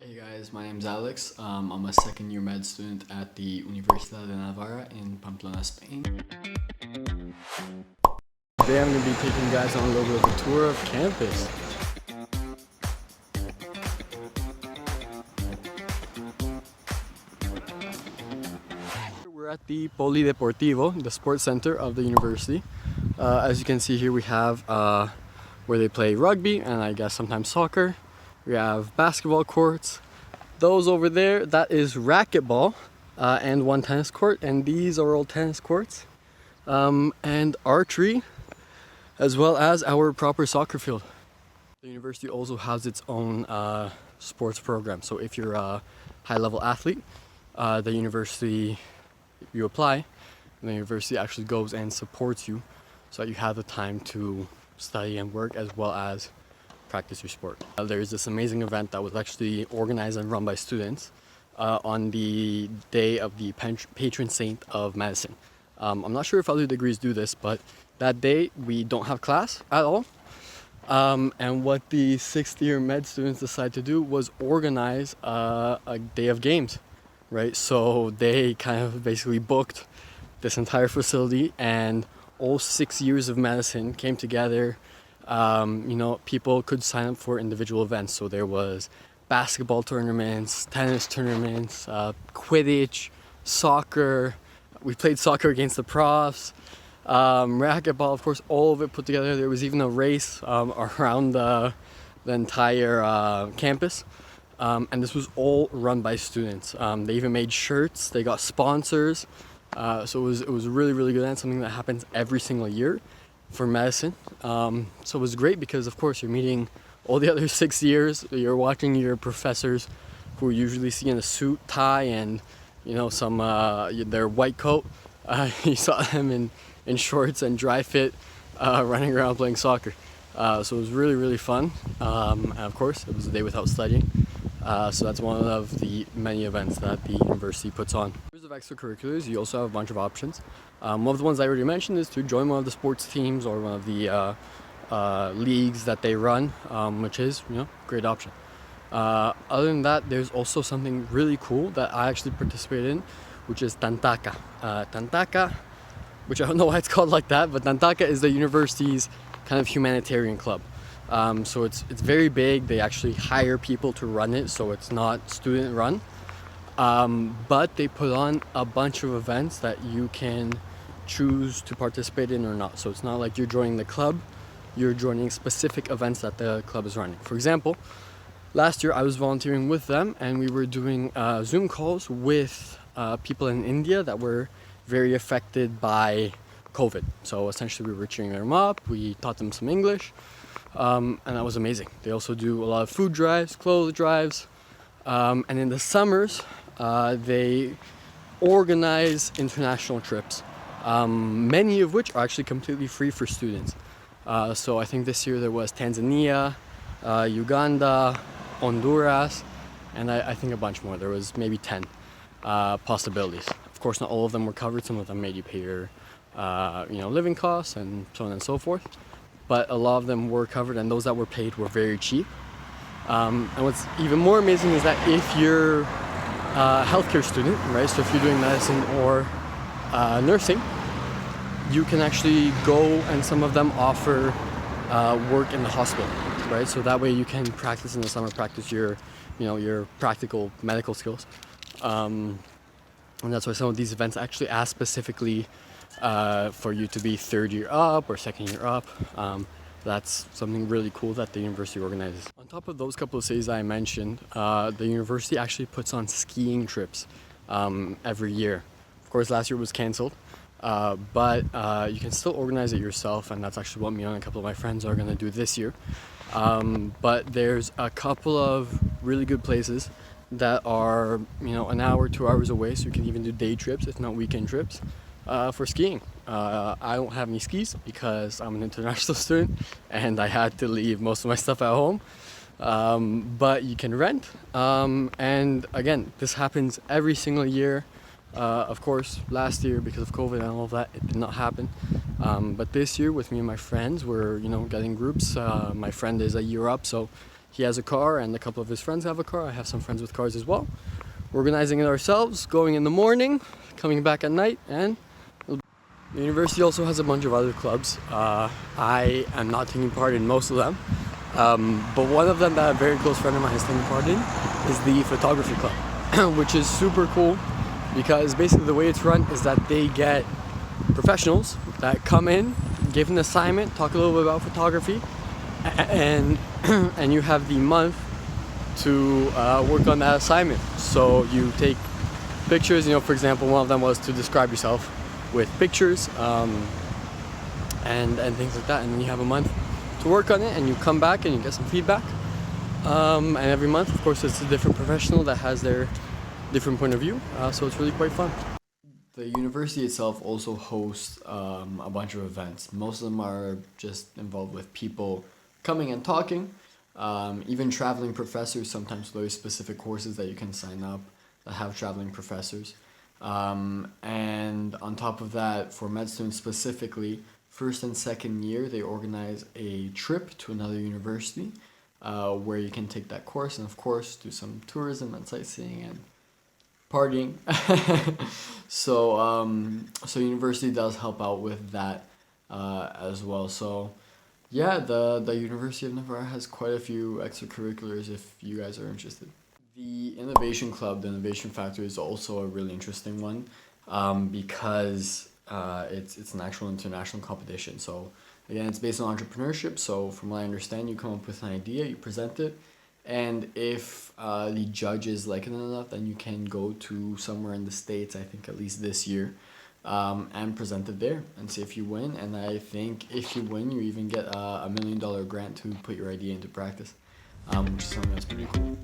Hey guys, my name's Alex. I'm a second year med student at the Universidad de Navarra in Pamplona, Spain. Today I'm going to be taking you guys on a little bit of a tour of campus. We're at the Polideportivo, the sports center of the university. As you can see here, we have where they play rugby and I guess sometimes soccer. We have basketball courts. Those over there, that is racquetball and one tennis court, and these are all tennis courts. And archery, as well as our proper soccer field. The university also has its own sports program. So if you're a high-level athlete, the university, you apply, and the university actually goes and supports you so that you have the time to study and work as well as practice your sport. There's this amazing event that was actually organized and run by students on the day of the patron saint of medicine. I'm not sure if other degrees do this, but that day we don't have class at all. And what the 6th year med students decided to do was organize a day of games, right? So they kind of basically booked this entire facility, and all 6 years of medicine came together. People could sign up for individual events. So there was basketball tournaments, tennis tournaments, Quidditch, soccer. We played soccer against the profs, racquetball, of course, all of it put together. There was even a race around the entire campus. And this was all run by students. They even made shirts, they got sponsors. So it was really, really good, and something that happens every single year for medicine. So it was great because of course you're meeting all the other 6 years, you're watching your professors who you usually see in a suit, tie, and some their white coat. You saw them in shorts and dry fit running around playing soccer. So it was really, really fun. And of course it was a day without studying. So that's one of the many events that the university puts on. In terms of extracurriculars, you also have a bunch of options. One of the ones I already mentioned is to join one of the sports teams or one of the leagues that they run, which is, a great option. Other than that, there's also something really cool that I actually participated in, which is Tantaka. Tantaka, which I don't know why it's called like that, but Tantaka is the university's kind of humanitarian club. So it's very big. They actually hire people to run it, so it's not student run. But they put on a bunch of events that you can choose to participate in or not. So it's not like you're joining the club, you're joining specific events that the club is running. For example, last year I was volunteering with them and we were doing Zoom calls with people in India that were very affected by COVID. So essentially we were cheering them up, we taught them some English. And that was amazing. They also do a lot of food drives, clothes drives, and in the summers they organize international trips, many of which are actually completely free for students. So I think this year there was Tanzania, Uganda, Honduras, and I think a bunch more. There was maybe 10 possibilities. Of course, not all of them were covered. Some of them made you pay your living costs and so on and so forth. But a lot of them were covered, and those that were paid were very cheap. And what's even more amazing is that if you're a healthcare student, right, so if you're doing medicine or nursing, you can actually go, and some of them offer work in the hospital, right? So that way you can practice in the summer, practice your practical medical skills. And that's why some of these events actually ask specifically for you to be 3rd year up or 2nd year up. That's something really cool that the university organizes. On top of those couple of cities I mentioned, the university actually puts on skiing trips every year. Of course, last year was canceled, but you can still organize it yourself, and that's actually what me and a couple of my friends are going to do this year. But there's a couple of really good places that are, an hour, 2 hours away, so you can even do day trips, if not weekend trips. For skiing. I don't have any skis because I'm an international student and I had to leave most of my stuff at home. But you can rent. And again, this happens every single year. Of course, last year because of COVID and all of that, it did not happen. But this year with me and my friends, we're getting groups. My friend is a year up, so he has a car and a couple of his friends have a car. I have some friends with cars as well. We're organizing it ourselves, going in the morning, coming back at night, and the university also has a bunch of other clubs. I am not taking part in most of them, but one of them that a very close friend of mine is taking part in is the photography club, which is super cool because basically the way it's run is that they get professionals that come in, give an assignment, talk a little bit about photography, and and you have the month to work on that assignment. So you take pictures, for example, one of them was to describe yourself with pictures and things like that, and then you have a month to work on it, and you come back and you get some feedback, and every month of course it's a different professional that has their different point of view, so it's really quite fun. The university itself also hosts a bunch of events. Most of them are just involved with people coming and talking, even traveling professors. Sometimes there are specific courses that you can sign up that have traveling professors. And on top of that, for med students specifically, first and second year, they organize a trip to another university where you can take that course and, of course, do some tourism and sightseeing and partying. So university does help out with that as well. So yeah, the University of Navarra has quite a few extracurriculars if you guys are interested. The Innovation Club, the Innovation Factory, is also a really interesting one because it's an actual international competition. So again, it's based on entrepreneurship. So from what I understand, you come up with an idea, you present it, and if the judges like it enough, then you can go to somewhere in the States, I think at least this year, and present it there and see if you win. And I think if you win, you even get a $1 million grant to put your idea into practice, which is something that's pretty cool.